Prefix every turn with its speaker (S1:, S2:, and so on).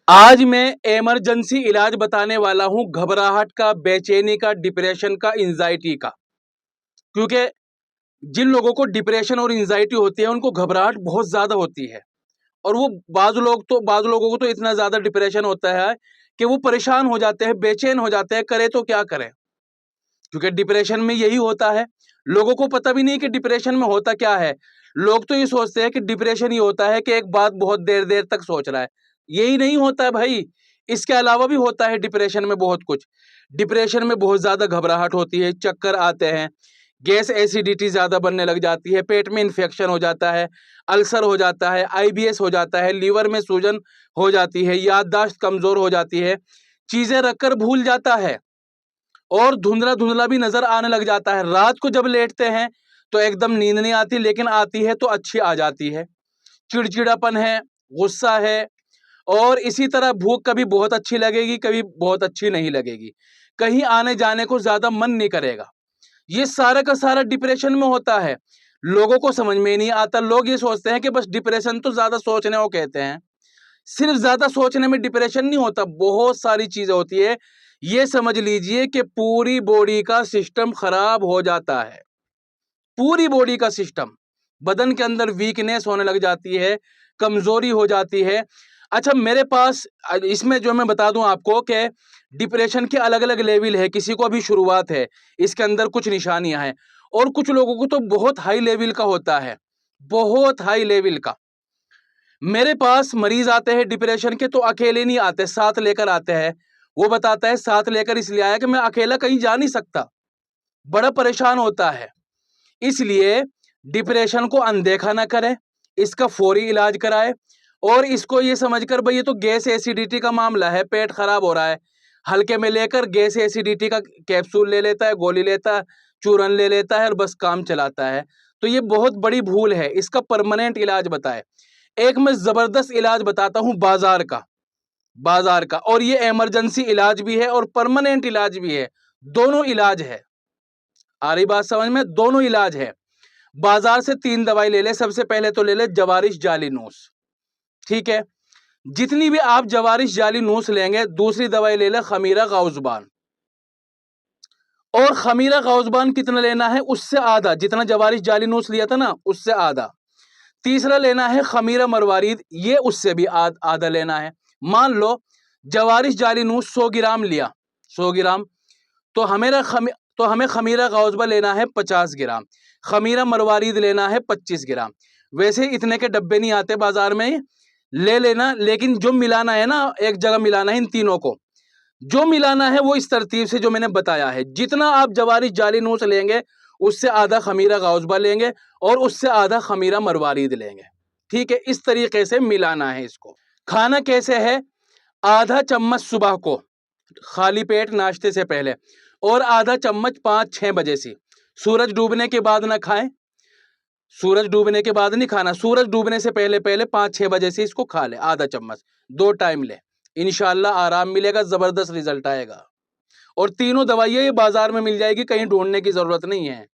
S1: आज मैं इमरजेंसी इलाज बताने वाला हूं घबराहट का, बेचैनी का, डिप्रेशन का, एंजाइटी का। क्योंकि जिन लोगों को डिप्रेशन और एंजाइटी होती है उनको घबराहट बहुत ज्यादा होती है। और वो बाज लोगों को तो इतना ज्यादा डिप्रेशन होता है कि वो परेशान हो जाते हैं, बेचैन हो जाते हैं, करे तो क्या करें। क्योंकि डिप्रेशन में यही होता है। लोगों को पता भी नहीं कि डिप्रेशन में होता क्या है। लोग तो ये सोचते हैं कि डिप्रेशन ये होता है कि एक बात बहुत देर देर तक सोच रहा है। यही नहीं होता है भाई, इसके अलावा भी होता है डिप्रेशन में बहुत कुछ। डिप्रेशन में बहुत ज्यादा घबराहट होती है, चक्कर आते हैं, गैस एसिडिटी ज्यादा बनने लग जाती है, पेट में इन्फेक्शन हो जाता है, अल्सर हो जाता है, आईबीएस हो जाता है, लीवर में सूजन हो जाती है, याददाश्त कमजोर हो जाती है, चीजें रखकर भूल जाता है और धुंधला धुंधला भी नजर आने लग जाता है। रात को जब लेटते हैं तो एकदम नींद नहीं आती, लेकिन आती है तो अच्छी आ जाती है। चिड़चिड़ापन है, गुस्सा है, और इसी तरह भूख कभी बहुत अच्छी लगेगी, कभी बहुत अच्छी नहीं लगेगी, कहीं आने जाने को ज्यादा मन नहीं करेगा। ये सारा का सारा डिप्रेशन में होता है। लोगों को समझ में नहीं आता। लोग ये सोचते हैं कि बस डिप्रेशन तो ज्यादा सोचने को कहते हैं। सिर्फ ज्यादा सोचने में डिप्रेशन नहीं होता, बहुत सारी चीजें होती है। ये समझ लीजिए कि पूरी बॉडी का सिस्टम खराब हो जाता है। पूरी बॉडी का सिस्टम, बदन के अंदर वीकनेस होने लग जाती है, कमजोरी हो जाती है। अच्छा, मेरे पास इसमें जो मैं बता दूं आपको कि डिप्रेशन के अलग अलग लेवल है। किसी को अभी शुरुआत है, इसके अंदर कुछ निशानियां हैं, और कुछ लोगों को तो बहुत हाई लेवल का होता है, बहुत हाई लेवल का। मेरे पास मरीज आते हैं डिप्रेशन के तो अकेले नहीं आते, साथ लेकर आते हैं। वो बताता है साथ लेकर इसलिए आया कि मैं अकेला कहीं जा नहीं सकता, बड़ा परेशान होता है। इसलिए डिप्रेशन को अनदेखा ना करें, इसका फौरी इलाज कराएं। और इसको ये समझकर भाई ये तो गैस एसिडिटी का मामला है, पेट खराब हो रहा है, हल्के में लेकर गैस एसिडिटी का कैप्सूल ले लेता है, गोली लेता है, चूरन ले लेता है और बस काम चलाता है। तो ये बहुत बड़ी भूल है। इसका परमानेंट इलाज बताएं। एक मैं जबरदस्त इलाज बताता हूं बाजार का, और ये इमरजेंसी इलाज भी है और परमानेंट इलाज भी है। दोनों इलाज है। आ रही बात समझ में? दोनों इलाज है। बाजार से 3 दवाई ले ले। सबसे पहले तो ले ले जवारिश जाली नूस, ठीक है। जितनी भी आप जवारिश जाली नूस लेंगे, दूसरी दवाई ले ले खमीरा गाउजबान। और खमीरा गाउजबान कितना लेना है? उससे आधा, जितना जवारिश जाली नूस लिया था ना उससे आधा। तीसरा लेना है खमीरा मरवारीद, ये उससे भी आधा लेना है। मान लो जवारिश जाली नूस 100 ग्राम लिया, 100 ग्राम, तो हमें खमीरा गाउजबा लेना है 50 ग्राम, खमीरा मरवारीद लेना है 25 ग्राम। वैसे इतने के डब्बे नहीं आते बाजार में, ले लेना। लेकिन जो मिलाना है ना, एक जगह मिलाना है इन तीनों को। जो मिलाना है वो इस तरतीब से जो मैंने बताया है। जितना आप जवारिश जाली नूस लेंगे उससे आधा खमीरा गाउजबा लेंगे और उससे आधा खमीरा मरवारीद लेंगे, ठीक है। इस तरीके से मिलाना है इसको। खाना कैसे है? आधा चम्मच सुबह को खाली पेट नाश्ते से पहले, और आधा चम्मच 5-6 बजे से। सूरज डूबने के बाद ना खाएं, सूरज डूबने के बाद नहीं खाना, सूरज डूबने से पहले पहले 5-6 बजे से इसको खा ले, आधा चम्मच। 2 टाइम ले, इंशाल्लाह आराम मिलेगा, जबरदस्त रिजल्ट आएगा। और तीनों दवाइयां ये बाजार में मिल जाएगी, कहीं ढूंढने की जरूरत नहीं है।